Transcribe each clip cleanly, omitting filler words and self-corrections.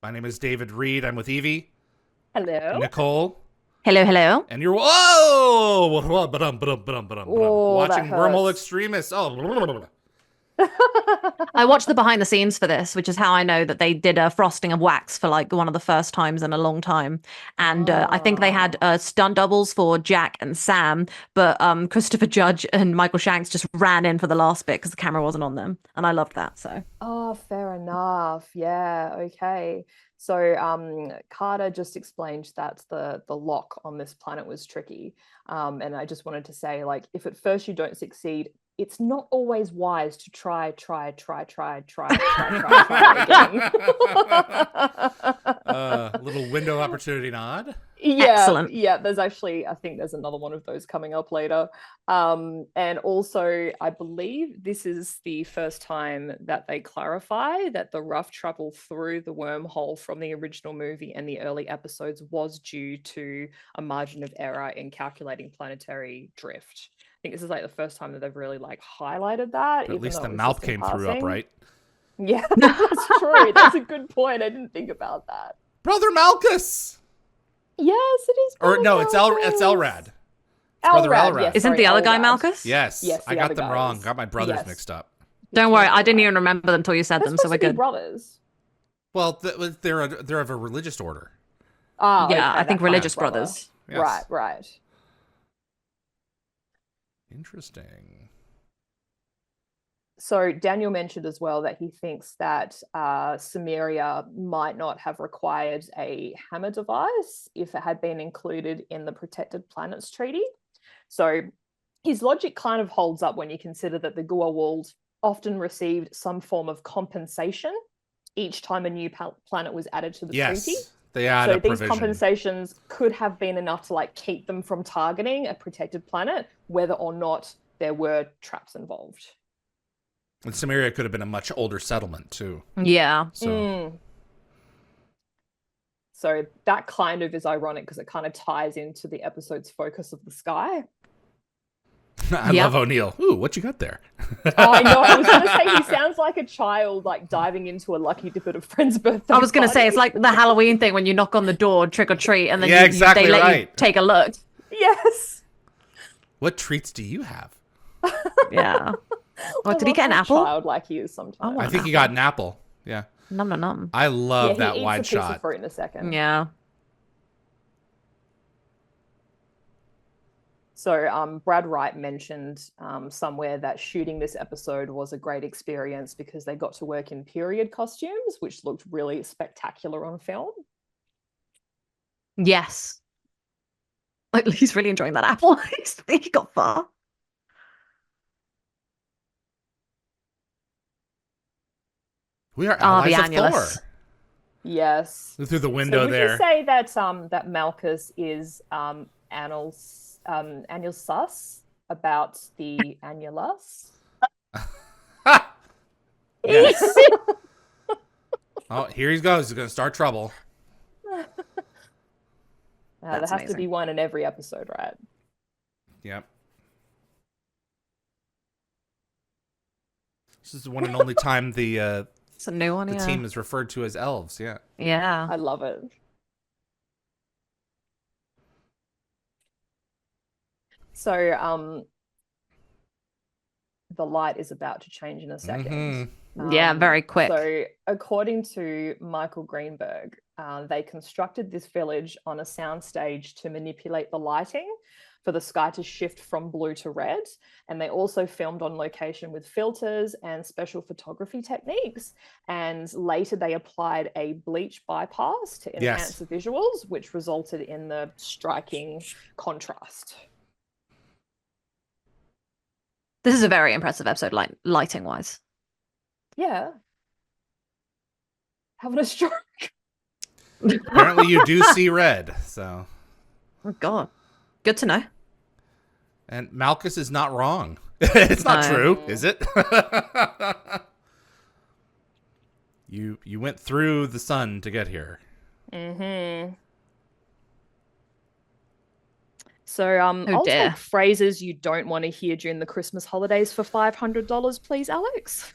My name is David Reed. I'm with Evie. Hello. Nicole. Hello, hello. And you're whoa, Oh, that watching Wormhole hurts. Extremists. Oh, I watched the behind the scenes for this, which is how I know that they did a frosting of wax for like one of the first times in a long time. And I think they had Oh. stunt doubles for Jack and Sam, but Christopher Judge and Michael Shanks just ran in for the last bit because the camera wasn't on them. And I loved that. So, Oh, fair enough. Yeah, okay. So Carter just explained that the lock on this planet was tricky. And I just wanted to say, like, if at first you don't succeed, it's not always wise to try again. little window opportunity nod. Yeah, excellent. yeah, there's actually, I think there's another one of those coming up later. And also, I believe this is the first time that they clarify that the rough travel through the wormhole from the original movie and the early episodes was due to a margin of error in calculating planetary drift. I think this is like the first time that they've really like highlighted that, But at even least though the it was just mouth in came through passing. upright. Yeah, that's true. That's a good point. I didn't think about that. Brother Malchus. Yes, it is. Or no, it's Elrad. It's Brother Elrad, Elrad. yes. Isn't Sorry, the other guy Elrad. Malchus? Yes, Yes, I the got other them guy wrong. is. Got my brothers Yes. mixed up. Don't You're worry, I totally didn't right. even remember them until you said They're them, so supposed we're to be good. brothers. Well, they're of a religious order. Ah, Yeah, okay, I think that kind of religious brother. brothers. Yes. Right, right. Interesting. So Daniel mentioned as well that he thinks that Samaria might not have required a hammer device if it had been included in the Protected Planets Treaty. So his logic kind of holds up when you consider that the Goa'uld often received some form of compensation each time a new planet was added to the treaty. Yes, they add So a these provision. compensations could have been enough to like keep them from targeting a protected planet, whether or not there were traps involved. And Samaria could have been a much older settlement too. Yeah. So So that kind of is ironic because it kind of ties into the episode's focus of the sky. I Yep. love O'Neill. Ooh, what you got there? Oh, I know. I was going to say he sounds like a child, like diving into a lucky dip at a friend's birthday. I was going to say, party. it's like the Halloween thing when you knock on the door, trick or treat, and then Yeah, exactly they let you right. take a look. Yes. What treats do you have? Yeah. Oh, I did he love get an how apple? Childlike he is sometimes. I I want think an he got an apple. Yeah, Nom nom nom. I love Yeah, that he eats wide a piece shot. of fruit in a second. Yeah. So Brad Wright mentioned somewhere that shooting this episode was a great experience because they got to work in period costumes, which looked really spectacular on film. Yes. Like, he's really enjoying that apple. He got far. We are Ah, the allies of annulus. Thor. Yes. Through the So window would there. you say that that Malchus is annual sus about the annulus? Yes. Oh, here he goes. He's going to start trouble. There That's has to amazing. be one in every episode, right? Yep. This is the one and only time the It's a new one, yeah. team is referred to as elves. Yeah. Yeah. I love it. So the light is about to change in a second. Yeah, very quick. So, according to Michael Greenberg, they constructed this village on a soundstage to manipulate the lighting for the sky to shift from blue to red. And they also filmed on location with filters and special photography techniques. And later, they applied a bleach bypass to enhance the visuals, which resulted in the striking contrast. This is a very impressive episode, lighting wise. Yeah. Having a stroke. Apparently, you do see red. So. Oh God, good to know. And Malchus is not wrong. It's not true, is it? You went through the sun to get here. Mm-hmm. So Oh I'll dear. take phrases you don't want to hear during the Christmas holidays for $500, please, Alex.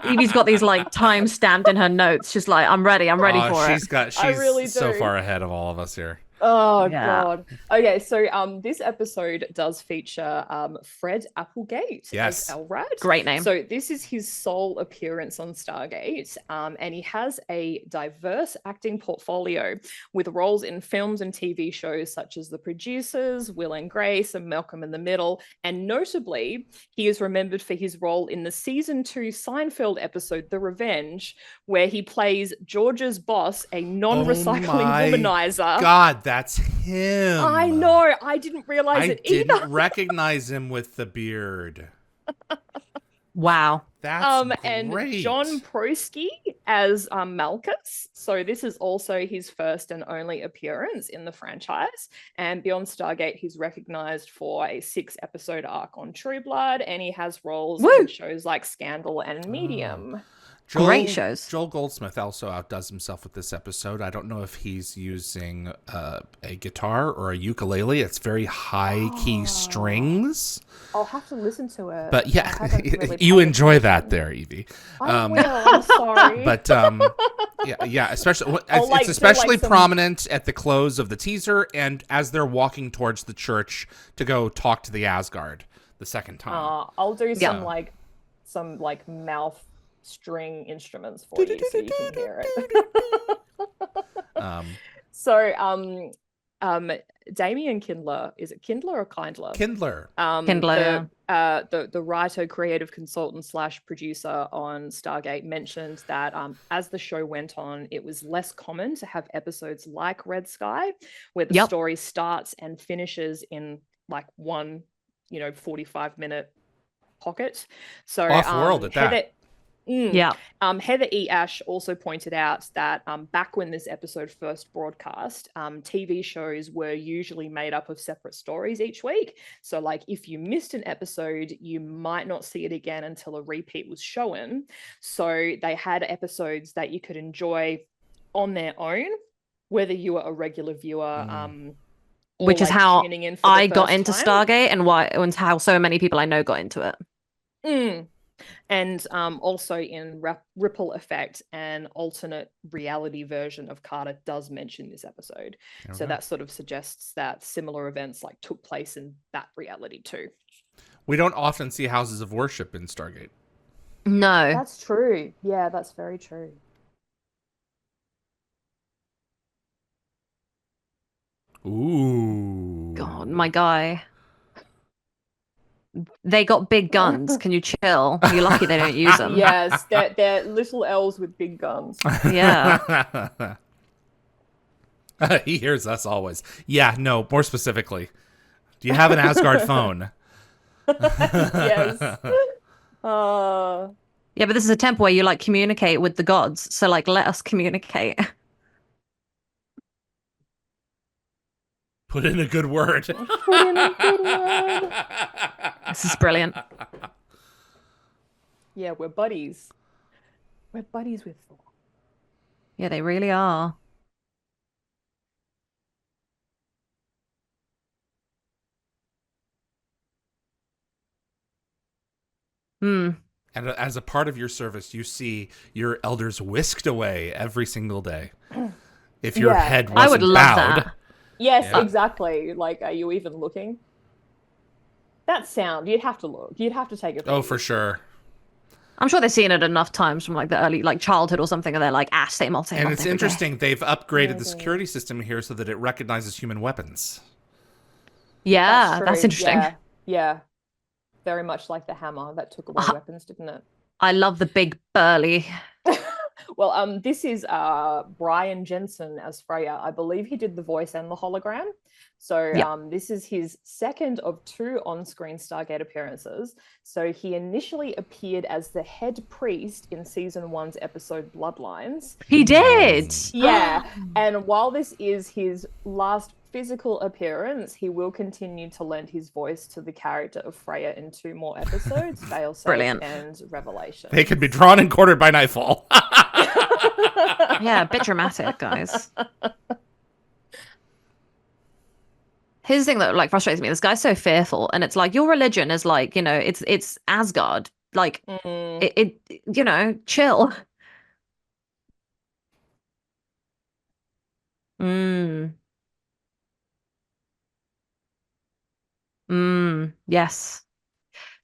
Evie's got these like time stamped in her notes. She's like, I'm ready for it. She's I really so do. far ahead of all of us here. Oh Yeah. God. Okay, so this episode does feature Fred Applegate Yes. as Elrod. Great name. So this is his sole appearance on Stargate, and he has a diverse acting portfolio with roles in films and TV shows such as The Producers, Will and Grace, and Malcolm in the Middle. And notably, he is remembered for his role in the season 2 Seinfeld episode The Revenge, where he plays George's boss, a non-recycling womanizer. God, that's him. I know. I didn't realize it either. I didn't recognize him with the beard. Wow. That's and great. John Prosky as Malchus. So this is also his first and only appearance in the franchise. And beyond Stargate, he's recognized for a 6-episode arc on True Blood, and he has roles in shows like Scandal and Medium. Great shows. Joel Goldsmith also outdoes himself with this episode. I don't know if he's using a guitar or a ukulele. It's very high key strings. I'll have to listen to it. But yeah, I haven't really you paid enjoy attention. that there, Evie. I will. I'm sorry. But yeah, especially Oh, like, it's especially some- prominent at the close of the teaser and as they're walking towards the church to go talk to the Asgard the second time. I'll do some Yeah. some mouth string instruments for you so you can hear it. So Damien Kindler, is it Kindler or Kindler? Kindler. Kindler, The writer, creative consultant / producer on Stargate mentioned that as the show went on, it was less common to have episodes like Red Sky, where the story starts and finishes in like one, 45-minute pocket. So Off-world at that. Yeah. Heather E. Ash also pointed out that back when this episode first broadcast, TV shows were usually made up of separate stories each week. So, like, if you missed an episode, you might not see it again until a repeat was shown. So they had episodes that you could enjoy on their own, whether you were a regular viewer. Or, Which is like, how tuning in for the I got first into time. Stargate and how so many people I know got into it. And also in Ripple Effect, an alternate reality version of Carter does mention this episode. So that sort of suggests that similar events like took place in that reality too. We don't often see houses of worship in Stargate. No. That's true. Yeah, that's very true. Ooh. God, my guy. They got big guns. Can you chill? You're lucky they don't use them. Yes, they're little elves with big guns. Yeah. He hears us always. Yeah, no, more specifically. Do you have an Asgard phone? Yes. Yeah, but this is a temple where you like communicate with the gods. So like, let us communicate. Put in a good word. Put in a good word. This is brilliant. Yeah, we're buddies. We're buddies with Thor. Yeah, they really are. And as a part of your service, you see your elders whisked away every single day. If your head wasn't I would love bowed. that. Yes, Yeah. exactly. Like, are you even looking? That sound, you'd have to look. You'd have to take it. Oh, for sure. I'm sure they've seen it enough times from like the early like childhood or something, and they're like, same old, same And old. it's every day." interesting, they've upgraded the Maybe. security system here so that it recognizes human weapons. Yeah, that's true. interesting. Yeah. Very much like the hammer that took away weapons, didn't it? I love the big burly. Well, this is Brian Jensen as Freya. I believe he did the voice and the hologram. So this is his second of 2 on-screen Stargate appearances. So he initially appeared as the head priest in season 1's episode Bloodlines. He did. Yeah. And while this is his last physical appearance, he will continue to lend his voice to the character of Freya in 2 more episodes, Failsafe Brilliant. and Revelation. They could be drawn and quartered by nightfall. Yeah, a bit dramatic, guys. Here's the thing that like frustrates me. This guy's so fearful, and it's like your religion is like, it's Asgard. Like Mm. chill. Mm. Yes.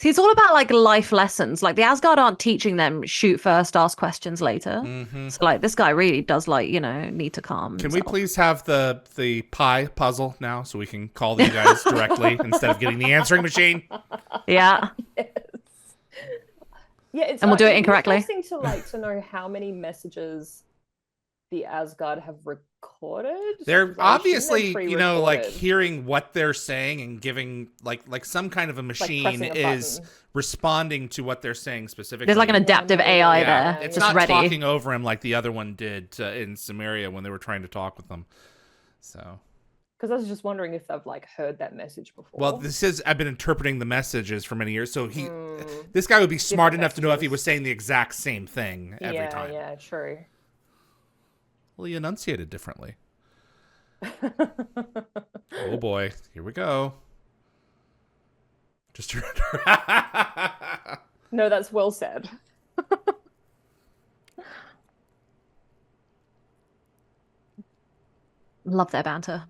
See, it's all about like life lessons. Like the Asgard aren't teaching them shoot first, ask questions later. Mm-hmm. So like this guy really does like, need to calm Can we himself. please have the pie puzzle now so we can call you guys directly instead of getting the answering machine? Yeah. Yes. Yeah, And we'll do it it'd be incorrectly. interesting to know how many messages the Asgard have recorded. They're I assume obviously, pre-recorded. like hearing what they're saying and giving like some kind of a machine pressing a is button. responding to what they're saying specifically. There's like an adaptive maybe, AI yeah, there. it's just not ready. talking over him like the other one did in Samaria when they were trying to talk with them. So, because I was just wondering if they've like heard that message before. well, I've been interpreting the messages for many years, so this guy would be smart enough to know if he was saying the exact same thing every time. Yeah, true. Well, he enunciated differently. Oh boy, here we go. Just No, that's well said. Love their banter.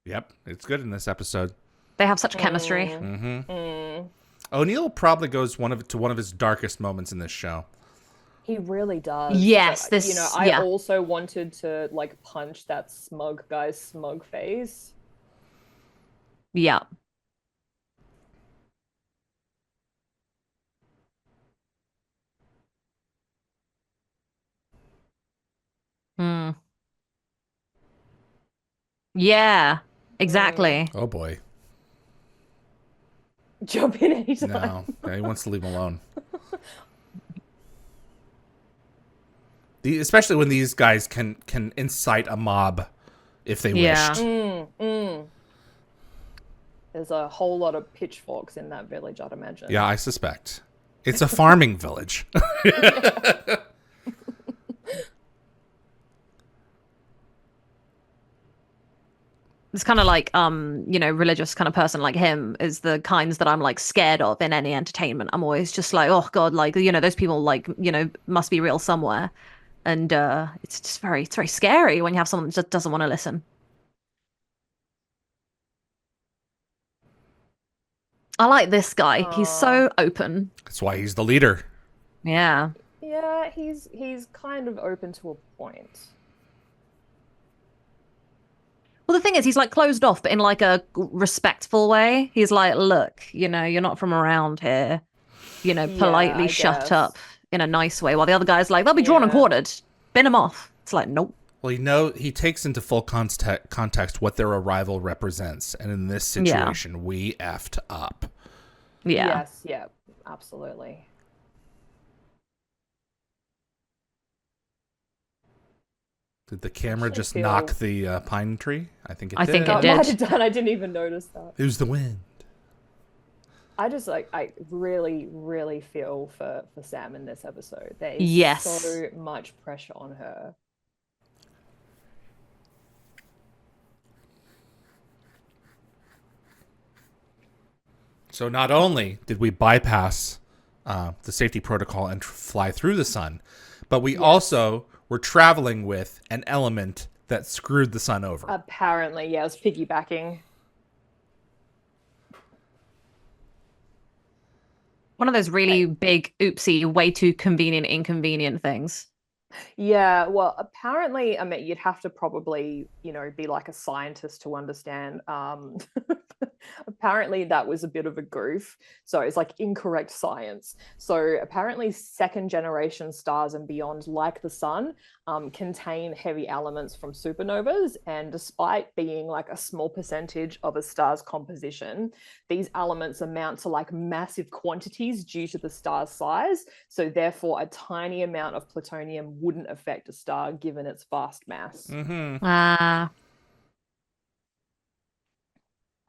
Yep, it's good in this episode. They have such chemistry. O'Neill probably goes to one of his darkest moments in this show. He really does. Yes, but, I also wanted to like punch that smug guy's smug face. Yeah. Mm. Yeah, exactly. Oh boy. Jump in anytime. No, yeah, he wants to leave him alone. Especially when these guys can incite a mob if they wished. There's a whole lot of pitchforks in that village, I'd imagine. Yeah, I suspect. It's a farming village. It's kind of like religious kind of person like him is the kinds that I'm like scared of in any entertainment. I'm always just like, oh god, like those people like must be real somewhere. And it's very scary when you have someone that just doesn't want to listen. I like this guy. He's so open. That's why he's the leader. Yeah. Yeah, he's kind of open to a point. Well, the thing is, he's like closed off, but in like a respectful way. He's like, look, you're not from around here. Politely shut up in a nice way. While the other guy's like, they'll be drawn and quartered. Bin them off. It's like, nope. Well, he takes into full context what their arrival represents. And in this situation, we effed up. Yeah. Yes, yeah, absolutely. Did the camera just knock the pine tree? I think it did. I think it did. Might have done. I didn't even notice that. It was the wind. I really, really feel for Sam in this episode. There is so much pressure on her. So not only did we bypass the safety protocol and fly through the sun, but we also were traveling with an element that screwed the sun over. Apparently, yeah, it was piggybacking. One of those really big, oopsie, way too convenient, inconvenient things. Yeah, well, apparently, I mean, you'd have to probably, be like a scientist to understand. Apparently, that was a bit of a goof. So it's like incorrect science. So apparently, second generation stars and beyond, like the sun, contain heavy elements from supernovas. And despite being like a small percentage of a star's composition, these elements amount to like massive quantities due to the star's size. So therefore, a tiny amount of plutonium wouldn't affect a star given its vast mass.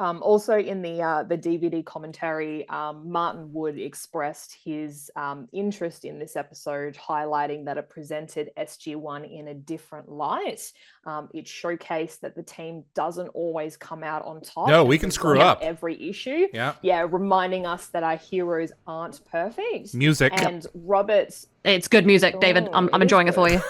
Also in the DVD commentary, Martin Wood expressed his interest in this episode, highlighting that it presented SG1 in a different light. It showcased that the team doesn't always come out on top. No, we can screw up every issue. Yeah, reminding us that our heroes aren't perfect. Music. And Robert's It's good music, David. I'm enjoying it for you.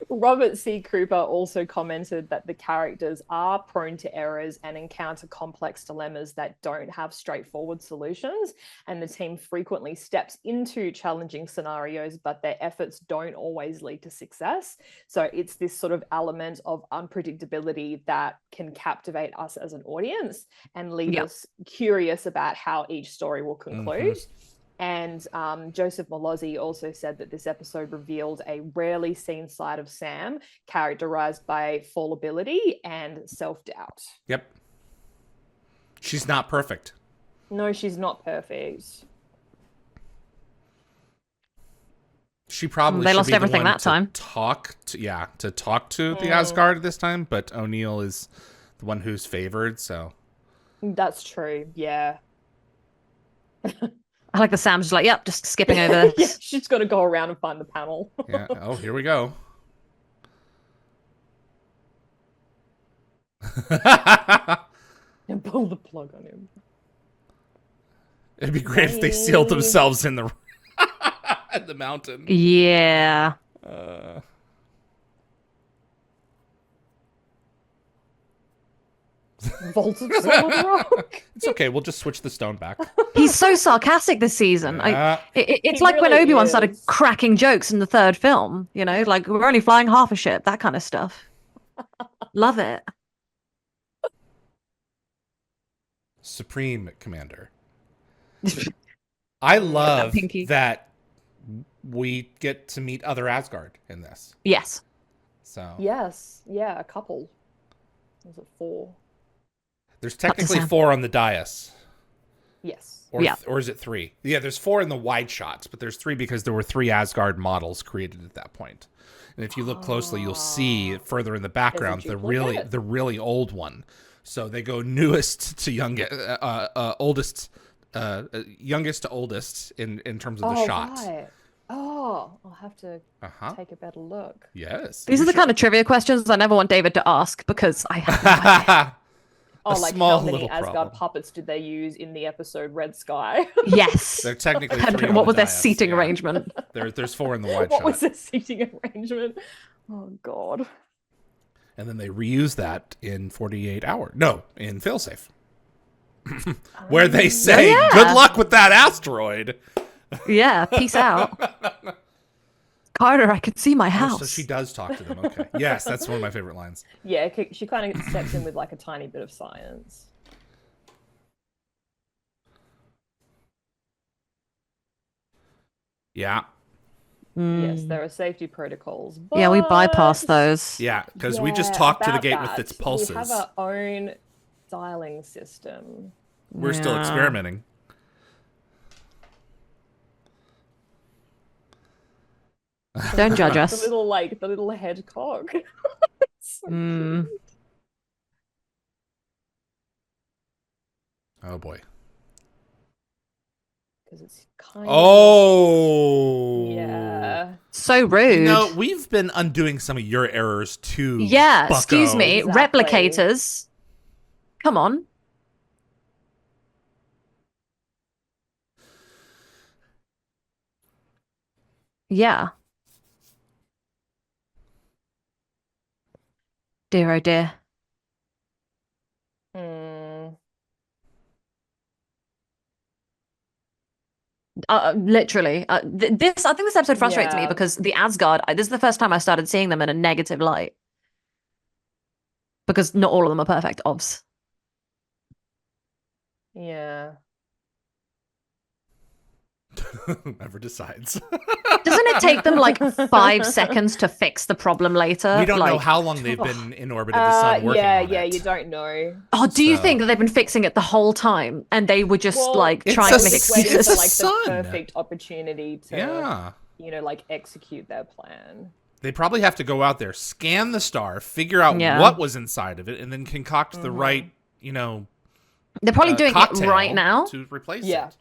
Robert C. Cooper also commented that the characters are prone to errors and encounter complex dilemmas that don't have straightforward solutions. And the team frequently steps into challenging scenarios, but their efforts don't always lead to success. So it's this sort of element of unpredictability that can captivate us as an audience and leave us curious about how each story will conclude. And Joseph Malozzi also said that this episode revealed a rarely seen side of Sam, characterized by fallibility and self-doubt. Yep. She's not perfect. No, she's not perfect. She probably they should lost be everything the one that time. to talk to the Asgard this time, but O'Neill is the one who's favored, so. That's true, yeah. I like the Sam's just like, yep, just skipping over this. She's got to go around and find the panel. Yeah. Oh, here we go. And pull the plug on him. It'd be great if they sealed themselves in the at the mountain. Yeah. Vaulted solid rock. It's okay. We'll just switch the stone back. He's so sarcastic this season. Yeah. It's He like when really Obi-Wan is. started cracking jokes in the third film, you know, like we're only flying half a ship, that kind of stuff. Love it. Supreme Commander. I love pinky. that we get to meet other Asgard in this. Yes. So Yes, yeah, a couple. Was it 4? there's technically Sam. 4 on the dais. Yes. Or, Yeah. or is it 3? Yeah, there's 4 in the wide shots, but there's 3 because there were 3 Asgard models created at that point. And if you look closely, you'll see further in the background the really old one. So they go newest to youngest, youngest to oldest in terms of the shots. Right. Oh, I'll have to take a better look. Yes. These are the kind of trivia questions I never want David to ask because I have no idea. Oh, like small how many little Asgard problem. puppets did they use in the episode Red Sky? Yes. They're technically And 3 on what the was their dais, seating yeah. arrangement? There's 4 in the wide What shot. was the seating arrangement? Oh, God. And then they reuse that in 48 Hour. No, in Failsafe. Where they say, yeah. good luck with that asteroid. Yeah, peace out. Carter, I can see my Oh, house. so she does talk to them. Okay. Yes, that's one of my favorite lines. Yeah, she kind of steps in with like a tiny bit of science. Yeah. Yes, there are safety protocols. Yeah, we bypass but- those. Yeah, because we just talk to the about gate with that, its pulses. We have our own dialing system. We're still Yeah. experimenting. Don't judge The us. little head cock. So Mm. cute. Oh, boy. Because it's kind Oh. of yeah. So rude. No, we've been undoing some of your errors too. Yeah, bucko. excuse me. Exactly. Replicators. Come on. Yeah. Dear oh dear. Mm, Literally. I think this episode frustrates me Yeah. because the Asgard, this is the first time I started seeing them in a negative light. Because not all of them are perfect, obvs. yeah. Never decides. Doesn't it take them like 5 seconds to fix the problem later? We don't know Like, how long they've been in orbit of the sun working on it. you don't know. oh, do you So- think that they've been fixing it the whole time and they were just Well, like It's trying a to make s- Waiting it's for a like sun. the perfect opportunity to, Yeah. like execute their plan. They probably have to go out there, scan the star, figure out Yeah. what was inside of it, and then concoct the right, They're probably doing it cocktail right now. to replace Yeah. it.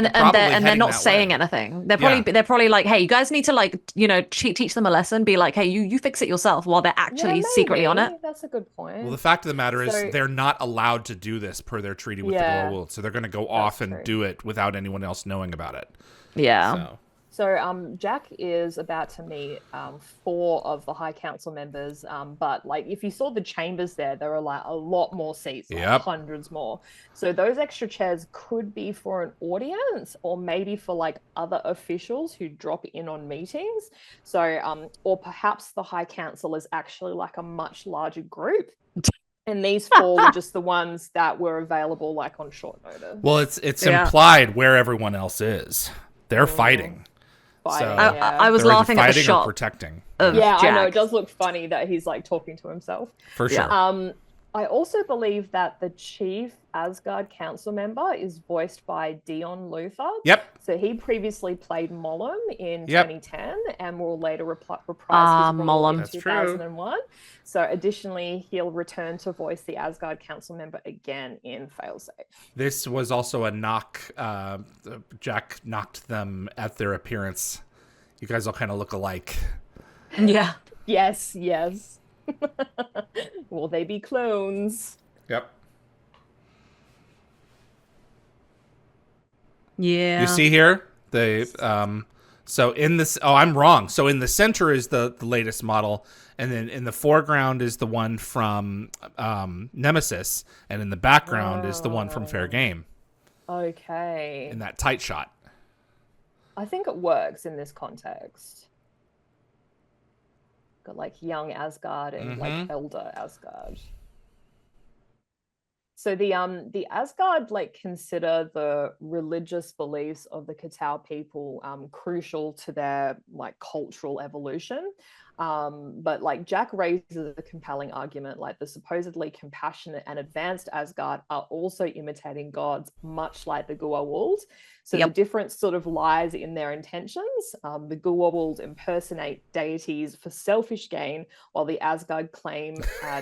And probably they're heading not that saying way. anything. Yeah. They're probably like, hey, you guys need to like, teach them a lesson. Be like, hey, you fix it yourself, while they're Yeah, actually secretly on it. maybe. That's a good point. Well, the fact of the matter is So- they're not allowed to do this per their treaty with the Yeah, Goa'uld, so they're going to go off and true. do it without anyone else knowing about it. Yeah. So Jack is about to meet 4 of the High Council members, but like if you saw the chambers there are like a lot more seats, like Yep. hundreds more. So those extra chairs could be for an audience, or maybe for like other officials who drop in on meetings. So or perhaps the High Council is actually like a much larger group. And these 4 were just the ones that were available like on short notice. Well, it's Yeah. implied where everyone else is. They're fighting. Fighting, So yeah. I was they're either laughing at the fighting or shot protecting. of Yeah, I know. Jack. It does look funny that he's like talking to himself. For sure. I also believe that the chief Asgard council member is voiced by Dion Luther. Yep. So he previously played Mollum in Yep. 2010 and will later reprise his role Mollum. in That's true. 2001. So additionally, he'll return to voice the Asgard council member again in Failsafe. This was also a knock. Jack knocked them at their appearance. You guys all kind of look alike. Yeah. Yes, yes. Will they be clones? Yep. Yeah. You see here, so in this, I'm wrong. So in the center is the latest model, and then in the foreground is the one from Nemesis, and in the background is the one from Fair Game Okay. in that tight shot. I think it works in this context. Got like young Asgard and like elder Asgard. So the Asgard like consider the religious beliefs of the K'tau people crucial to their like cultural evolution. But like Jack raises a compelling argument, like the supposedly compassionate and advanced Asgard are also imitating gods, much like the Goa'uld. So the difference sort of lies in their intentions. The Goa'uld impersonate deities for selfish gain, while the Asgard claim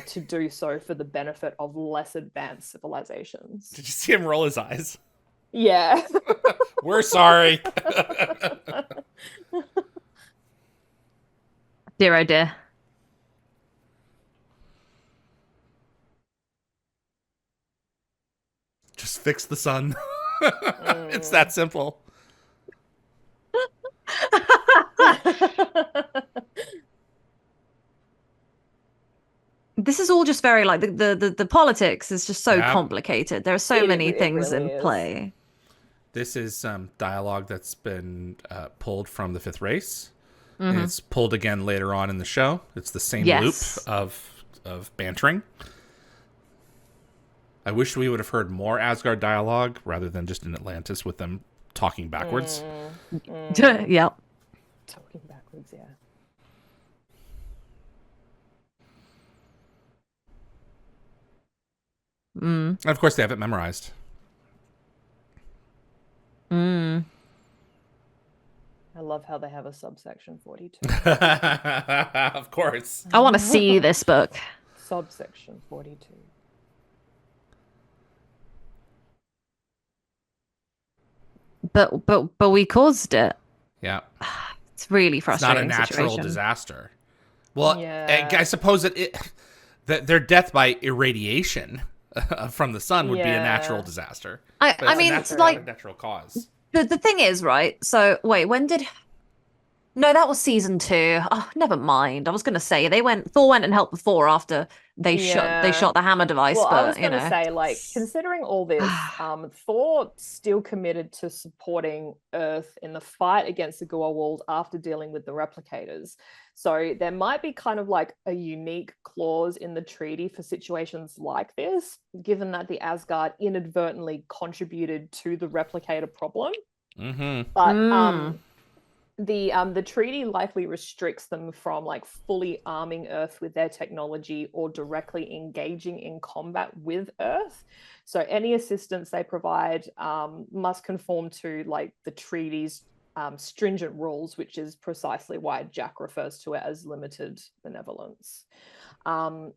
to do so for the benefit of less advanced civilizations. Did you see him roll his eyes? Yeah. We're sorry. Dear, oh dear. Just fix the sun. It's that simple. This is all just very like the politics is just so Yeah. complicated. There are so many things really in is. play. This is dialogue that's been pulled from the Fifth Race. And it's pulled again later on in the show. It's the same Yes. loop of bantering. I wish we would have heard more Asgard dialogue rather than just in Atlantis with them talking backwards. Yep. Talking backwards, yeah. And of course, they have it memorized. I love how they have a subsection 42. Of course. I want to see this book. Subsection 42. But we caused it. Yeah. It's really It's not frustrating. a natural situation. disaster. Well, Yeah. I suppose that their death by irradiation from the sun would be a natural Yeah. disaster. I But it's mean, a it's natural, like natural cause. the thing is, right? So wait, when did? No, that was season 2. Oh, never mind. I was gonna say Thor went and helped the Thor after they Yeah. shot the hammer device, Well, but I was you going to know. say, like, considering all this, Thor still committed to supporting Earth in the fight against the Goa'uld after dealing with the replicators. So there might be kind of like a unique clause in the treaty for situations like this, given that the Asgard inadvertently contributed to the replicator problem. Mm-hmm. But the treaty likely restricts them from like fully arming Earth with their technology or directly engaging in combat with Earth. So any assistance they provide must conform to like the treaty's stringent rules, which is precisely why Jack refers to it as limited benevolence.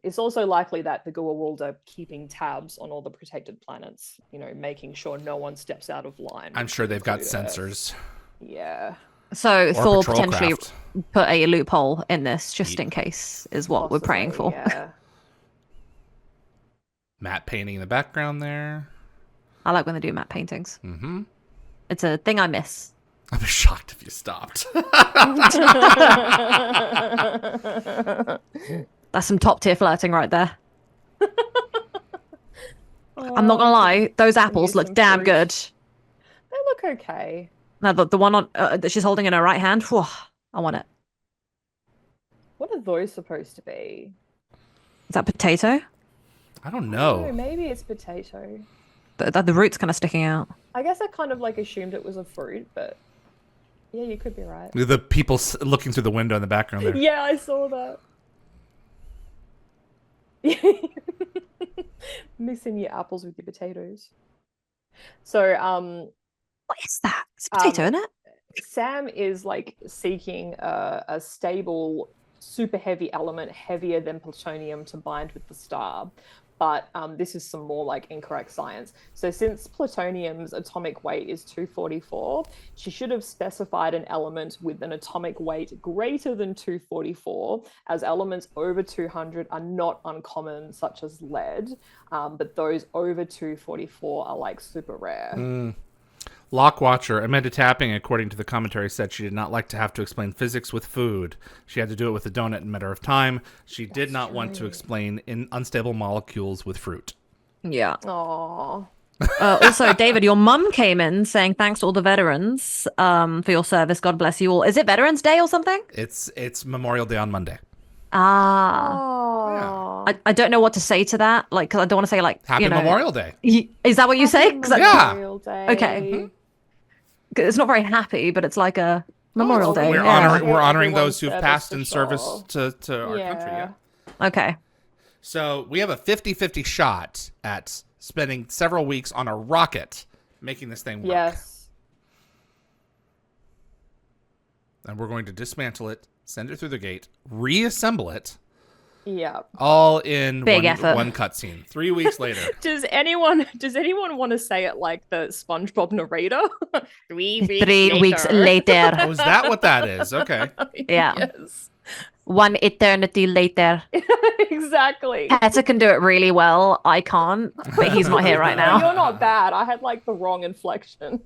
It's also likely that the Goa'uld are keeping tabs on all the protected planets, making sure no one steps out of line. I'm sure they've got include Earth. sensors. Yeah. So Or Thor patrol potentially craft. put a loophole in this just in case is what we're praying for. Possibly, yeah. Matte painting in the background there. I like when they do matte paintings. Mm-hmm. It's a thing I miss. I'd be shocked if you stopped. That's some top tier flirting right there. I'm not gonna lie, those apples use look some damn fruit. good. They look okay. Now the one on that she's holding in her right hand, whew, I want it. What are those supposed to be? Is that potato? I don't Oh, know. maybe it's potato. The root's kind of sticking out. I guess I kind of assumed it was a fruit, but yeah, you could be right. The people looking through the window in the background there. Yeah, I saw that. Mixing your apples with your potatoes. So, What is that? It's a potato, isn't it? Sam is seeking a stable, super heavy element, heavier than plutonium, to bind with the star. But this is some more incorrect science. So since plutonium's atomic weight is 244, she should have specified an element with an atomic weight greater than 244, as elements over 200 are not uncommon, such as lead. But those over 244 are super rare. Lockwatcher, Amanda Tapping, according to the commentary, said she did not like to have to explain physics with food. She had to do it with a donut in a matter of time. She did not want to explain unstable molecules with fruit. Yeah. Aww. Also, David, your mum came in saying thanks to all the veterans for your service. God bless you all. Is it Veterans Day or something? It's Memorial Day on Monday. Aww. I don't know what to say to that. Cause I don't want to say Happy Memorial Day. Is that what you say? 'Cause Yeah. Memorial Day. Okay. It's not very happy, but it's like a Memorial Day. We're yeah. honoring Everyone's those who've service passed for in sure. service to our country. Yeah. Okay. So we have a 50-50 shot at spending several weeks on a rocket making this thing work. Yes. And we're going to dismantle it, send it through the gate, reassemble it, Yeah. all in Big effort. one cutscene. 3 weeks later. Does anyone want to say it like the SpongeBob narrator? 3 weeks 3 weeks later. Oh, is that what that is? Okay. Yeah. Yes. 1 eternity later. Exactly. Petter can do it really well. I can't, but he's not here right You're now. not bad. I had the wrong inflection.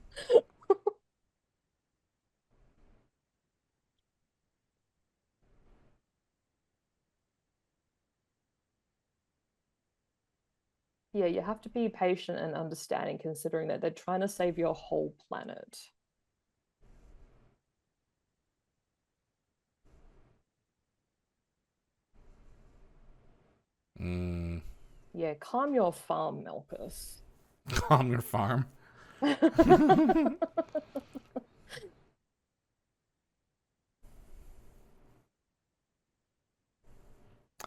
Yeah, you have to be patient and understanding, considering that they're trying to save your whole planet. Yeah, calm your farm, Melkus. Calm your farm.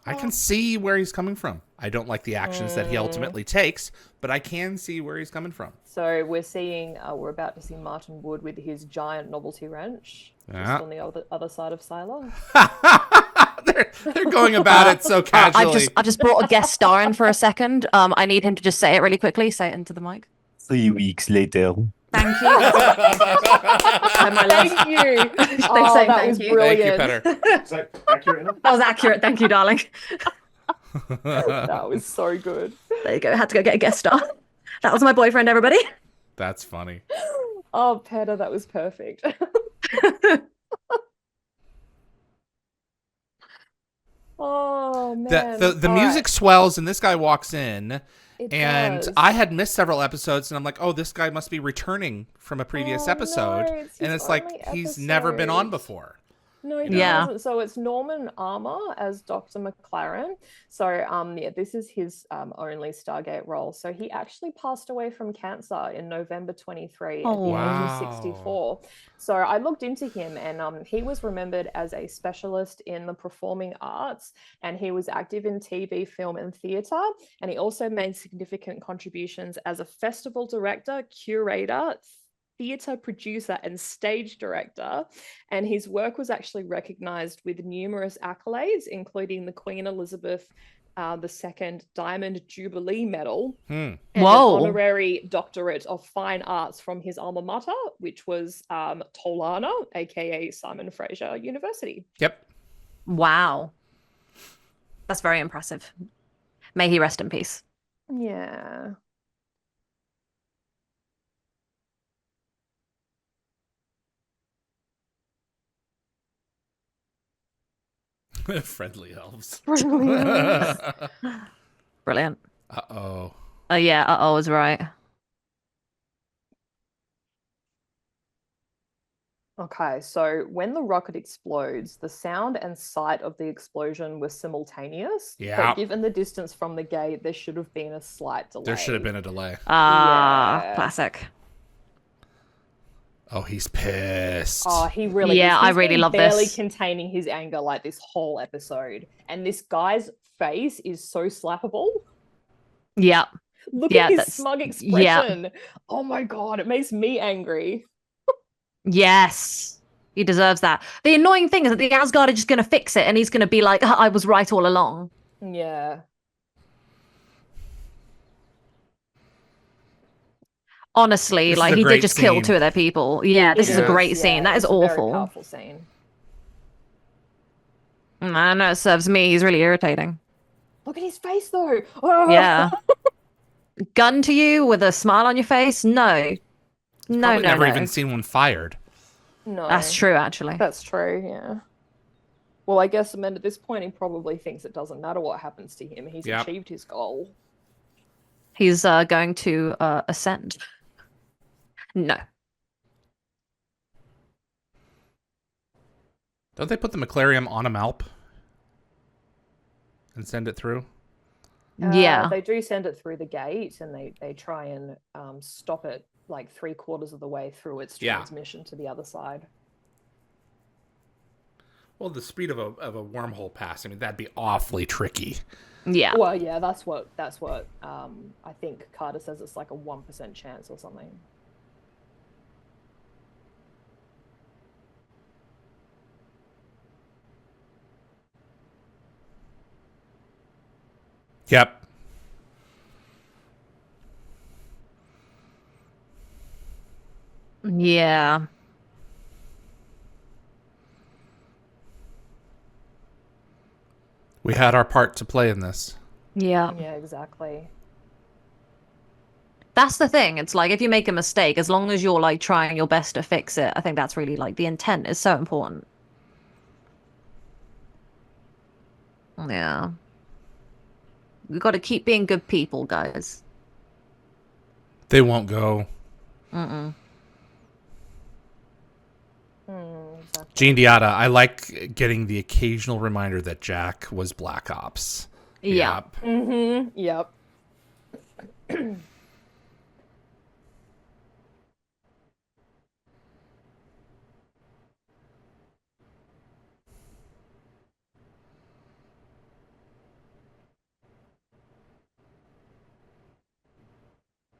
I can see where he's coming from. I don't like the actions that he ultimately takes, but I can see where he's coming from. So we're about to see Martin Wood with his giant novelty wrench just on the other side of Sila. They're going about it so casually. I've just brought a guest star in for a second. I need him to just say it really quickly. Say it into the mic. 3 weeks later. Thank you. Thank you. Oh, saying that thank was you. brilliant. Thank you, Petter. Is that accurate enough? That was accurate. Thank you, darling. That was so good. There you go. Had to go get a guest star. That was my boyfriend, everybody. That's funny. Oh, Petter, that was perfect. Oh man. The All music right. swells and this guy walks in. It And does. I had missed several episodes, and I'm like, oh, this guy must be returning from a previous Oh, episode. no, it's And his it's like, only he's never been on episode. before. No, he Yeah. hasn't. So it's Norman Armour as Dr. McLaren. So yeah, this is his only Stargate role. So he actually passed away from cancer in November 23 at the Oh. age Wow. of 64. So I looked into him, and he was remembered as a specialist in the performing arts, and he was active in TV, film, and theatre. And he also made significant contributions as a festival director, curator, theatre producer and stage director, and his work was actually recognized with numerous accolades, including the Queen Elizabeth II Diamond Jubilee Medal and an Whoa. honorary doctorate of fine arts from his alma mater, which was Tolana, aka Simon Fraser University. Yep. Wow. That's very impressive. May he rest in peace. Yeah. Friendly elves. Brilliant. Brilliant. Uh-oh. Yeah, uh-oh is right. Okay, so when the rocket explodes, the sound and sight of the explosion were simultaneous. Yeah. But given the distance from the gate, there should have been a slight delay. There should have been a delay. Yeah. Classic. Oh, he's pissed. Oh, he really Yeah, is. I He's really been love barely this. containing his anger like this whole episode. And this guy's face is so slappable. Yeah. Look Yeah, at his that's- smug yeah. expression. Oh my god, it makes me angry. Yes. He deserves that. The annoying thing is that the Asgard are just going to fix it and he's going to be like, I was right all along. Yeah. Honestly, This is like a he great did just kill scene. 2 of their people. Yeah, this It is a is, great scene. That is it's a very awful. powerful scene. I know it serves me. He's really irritating. Look at his face though. Oh. Yeah. Gun to you with a smile on your face? No. No, Probably no, never no. even seen one fired. No. That's true, actually. That's true, yeah. Well, I guess, at this point, he probably thinks it doesn't matter what happens to him. He's Yep. achieved his goal. He's going to ascend. No. Don't they put the Maclarium on a Malp and send it through? Yeah. They do send it through the gate, and they try and stop it like 3/4 of the way through its Yeah. transmission to the other side. Well, the speed of a wormhole pass, I mean, that'd be awfully tricky. Yeah. Well, yeah, that's what I think Carter says it's like a 1% chance or something. Yep. Yeah. We had our part to play in this. Yeah. Yeah, exactly. That's the thing. It's like if you make a mistake, as long as you're like trying your best to fix it, I think that's really like the intent is so important. Yeah. We got to keep being good people, guys. They won't go. Mm-mm. Exactly. Gene Diotta, I like getting the occasional reminder that Jack was Black Ops. Yeah. Yep. Mm-hmm. Yep.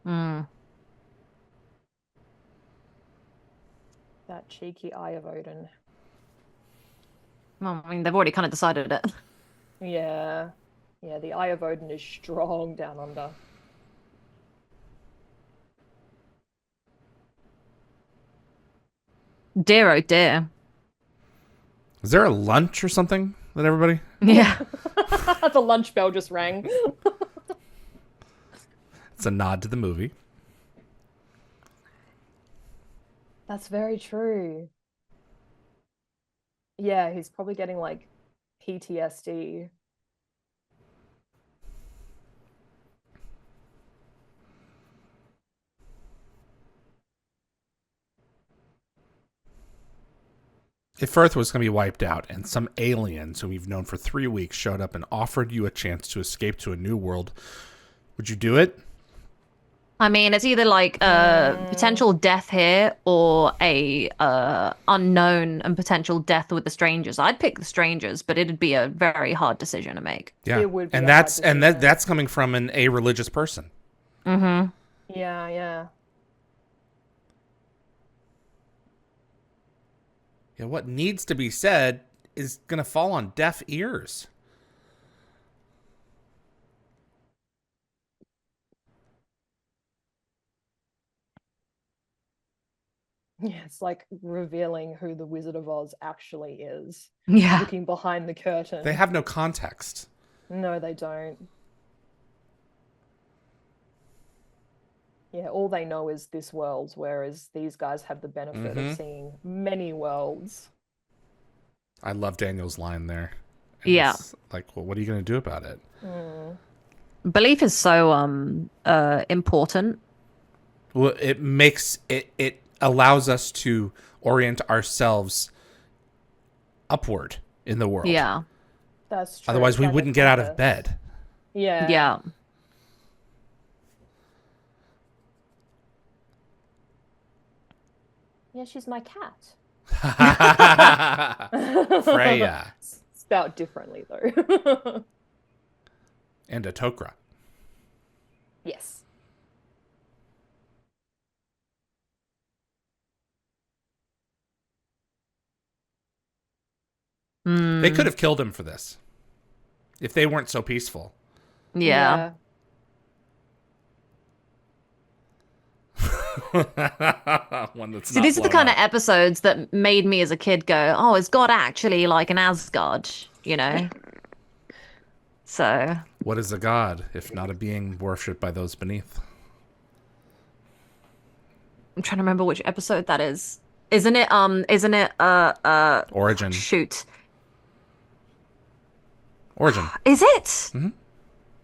Mm. That cheeky Eye of Odin. Well, I mean, they've already kind of decided it. Yeah. Yeah, the Eye of Odin is strong down under. Dear, oh dear. Is there a lunch or something that everybody? Yeah. The lunch bell just rang. It's a nod to the movie. That's very true. Yeah, he's probably getting like PTSD. If Earth was going to be wiped out and some aliens whom you've known for 3 weeks showed up and offered you a chance to escape to a new world, would you do it? I mean, it's either like a potential death here or a unknown and potential death with the strangers. I'd pick the strangers, but it'd be a very hard decision to make. Yeah. It would be and a hard that's decision. that's coming from a religious person. Mm-hmm. Yeah, yeah. Yeah, what needs to be said is going to fall on deaf ears. Yeah, it's like revealing who the Wizard of Oz actually is. Yeah. Looking behind the curtain. They have no context. No, they don't. Yeah, all they know is this world, whereas these guys have the benefit of seeing many worlds. I love Daniel's line there. And Yeah. it's like, well, what are you going to do about it? Belief is so important. Well, it makes it allows us to orient ourselves upward in the world. Yeah. That's true. Otherwise, It's we like a wouldn't get out of compass. bed. Yeah. Yeah. Yeah, she's my cat. Freya Spelled differently though. and a Tok'ra. Yes. They could have killed him for this if they weren't so peaceful. Yeah. One that's See, not these are the blown kind of up. episodes that made me as a kid go, oh, is God actually like an Asgard? You know? So, What is a god if not a being worshipped by those beneath? I'm trying to remember which episode that is. Isn't it, Origin. shoot. Origin. Is it?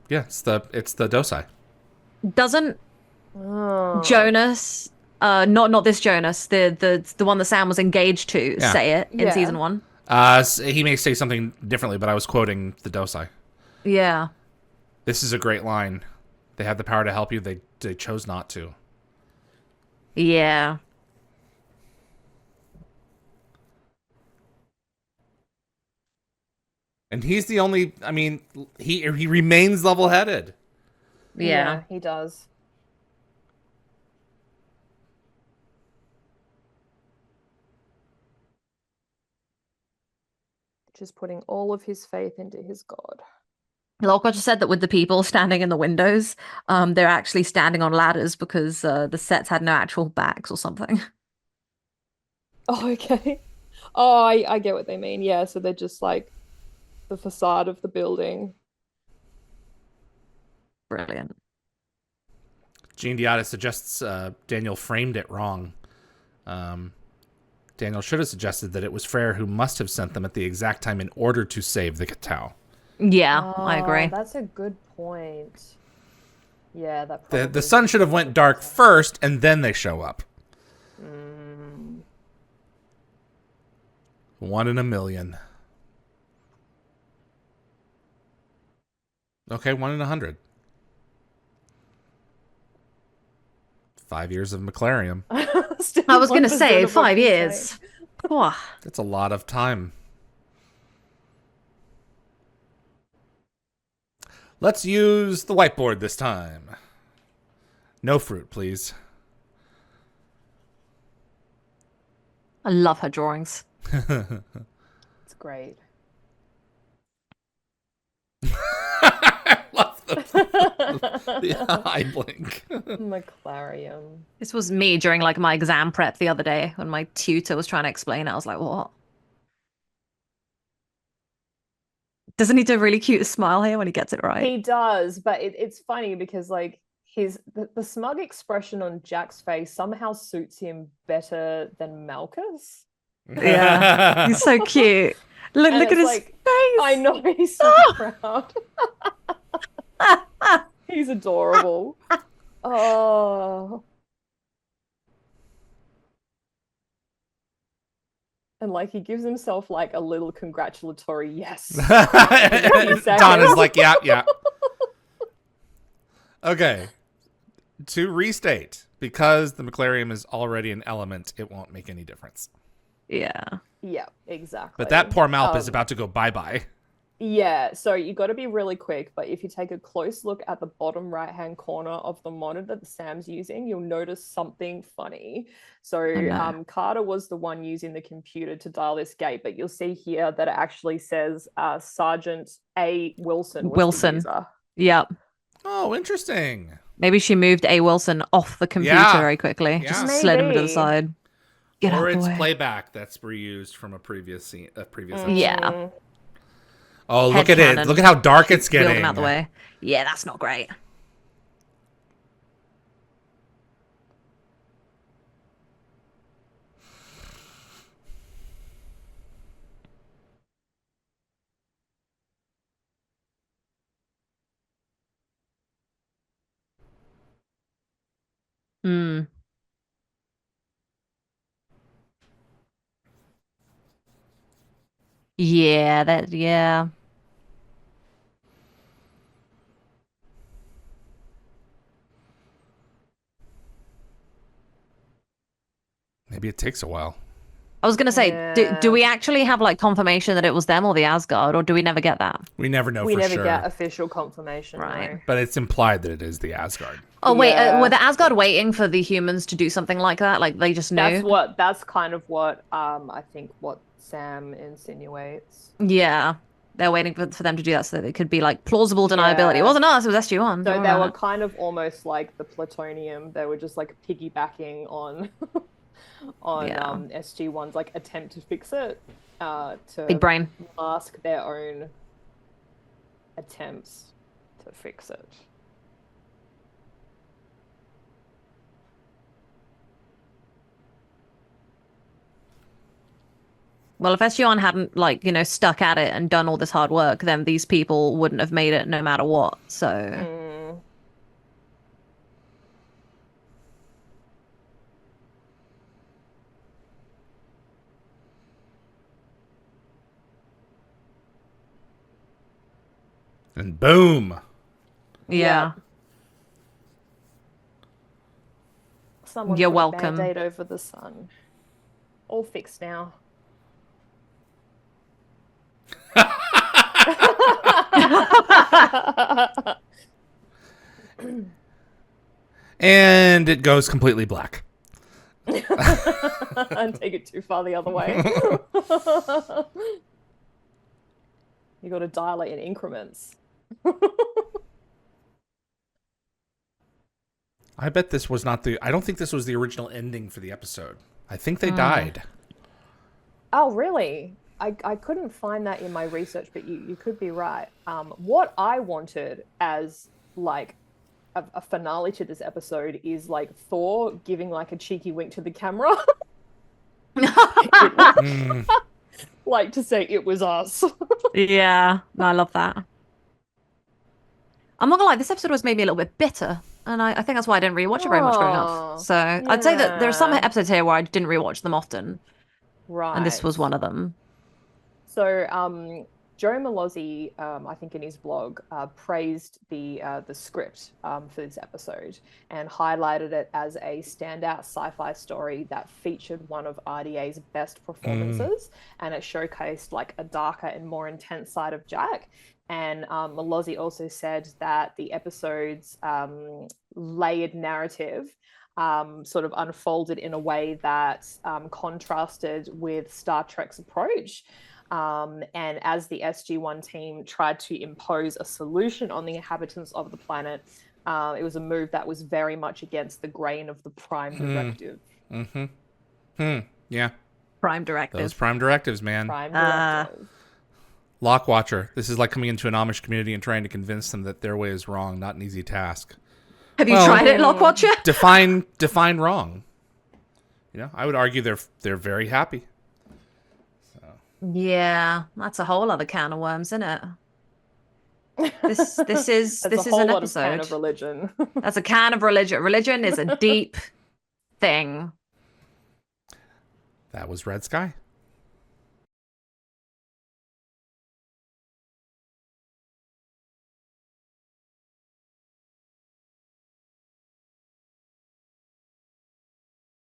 Yeah, it's the Dosai. Doesn't Oh. Jonas, not this Jonas, the one that Sam was engaged to, Yeah. say it in Yeah. season 1? He may say something differently, but I was quoting the Dosai. Yeah. This is a great line. They have the power to help you. They chose not to. Yeah. And he's the only. I mean, he remains level-headed. Yeah. He does. Just putting all of his faith into his god. Lockhart just said that with the people standing in the windows, they're actually standing on ladders because the sets had no actual backs or something. Oh, okay. Oh, I get what they mean. Yeah, so they're just like the facade of the building. Brilliant. Gene Diotta suggests Daniel framed it wrong. Daniel should have suggested that it was Freyr who must have sent them at the exact time in order to save the Katao. Yeah, I Oh, agree. That's a good point. Yeah, that The probably sun should have went dark first, and then they show up. 1 in a million. Okay, 1 in 100. 5 years of McLarium. I was going to say 5 years. Whew. That's a lot of time. Let's use the whiteboard this time. No fruit, please. I love her drawings. It's great. I love the eye blink. McLarium. This was me during like my exam prep the other day when my tutor was trying to explain it. I was like, what? Doesn't he do a really cute smile here when he gets it right? He does, but it's funny because like the smug expression on Jack's face somehow suits him better than Malchus. Yeah. He's so cute. Look And at it's his like, face. I know, he's so proud. He's adorable. Oh. And like he gives himself like a little congratulatory yes. Don is like, yeah. Okay. To restate, because the McLarium is already an element, it won't make any difference. Yeah. Yeah, exactly. But that poor Malp is about to go bye-bye. Yeah, so you got to be really quick, but if you take a close look at the bottom right-hand corner of the monitor that Sam's using, you'll notice something funny. So no. Carter was the one using the computer to dial this gate, but you'll see here that it actually says Sergeant A. Wilson was the Wilson. user. Yep. Oh, interesting. Maybe she moved A. Wilson off the computer Yeah. very quickly. Yeah. Just slid him to the Maybe. side. Get Or out the it's way. playback that's reused from a previous scene, a previous episode. Yeah. Oh, look at it. Headcanon. Look at how dark it's Wheeled getting. him out the way. Yeah, that's not great. Hmm. Yeah, yeah. Maybe it takes a while. I was gonna say, do Yeah. we actually have like confirmation that it was them or the Asgard, or do we never get that? We never know We for never sure. get official confirmation, Right. no. But it's implied that it is the Asgard. Oh wait, Yeah. were the Asgard waiting for the humans to do something like that? Like they just knew? That's kind of what I think what Sam insinuates. Yeah, they're waiting for them to do that so that it could be like plausible deniability. It Yeah. wasn't us; it was SG1. So Don't they worry were about kind of almost like the plutonium. They were just like piggybacking on on Yeah. SG1's like attempt to fix it, it. to Big brain. mask their own attempts to fix it. Well, if SG1 hadn't like stuck at it and done all this hard work, then these people wouldn't have made it no matter what. So Mm. And boom. yeah. Someone You're put a welcome. Band-Aid over the sun. All fixed now. And it goes completely black. And take it too far the other way. You got to dial it in increments. I bet this was not I don't think this was the original ending for the episode. I think they died. Oh, really? I couldn't find that in my research, but you could be right. What I wanted as like a finale to this episode is like Thor giving like a cheeky wink to the camera. Mm. Like to say it was us. Yeah, no, I love that. I'm not gonna lie, this episode was made me a little bit bitter, and I think that's why I didn't rewatch it very much growing Aw, up. So I'd say that there are some yeah. episodes here where I didn't rewatch them often, Right. and this was one of them. So, Joe Malozzi, I think in his blog, praised the script for this episode and highlighted it as a standout sci-fi story that featured one of RDA's best performances, and it showcased like a darker and more intense side of Jack. And Malozzi also said that the episode's layered narrative sort of unfolded in a way that contrasted with Star Trek's approach. And as the SG1 team tried to impose a solution on the inhabitants of the planet, it was a move that was very much against the grain of the Prime Directive. Yeah. Prime Directive. Those prime directives, man. Prime Directive. Lock Watcher. This is like coming into an Amish community and trying to convince them that their way is wrong. Not an easy task. Have you Well- tried it, Lockwatcher? Define wrong. I would argue they're very happy. Yeah, that's a whole other can of worms, isn't it? This is That's this a is whole an lot of can episode. of religion. That's a can of religion. Religion is a deep thing. That was Red Sky.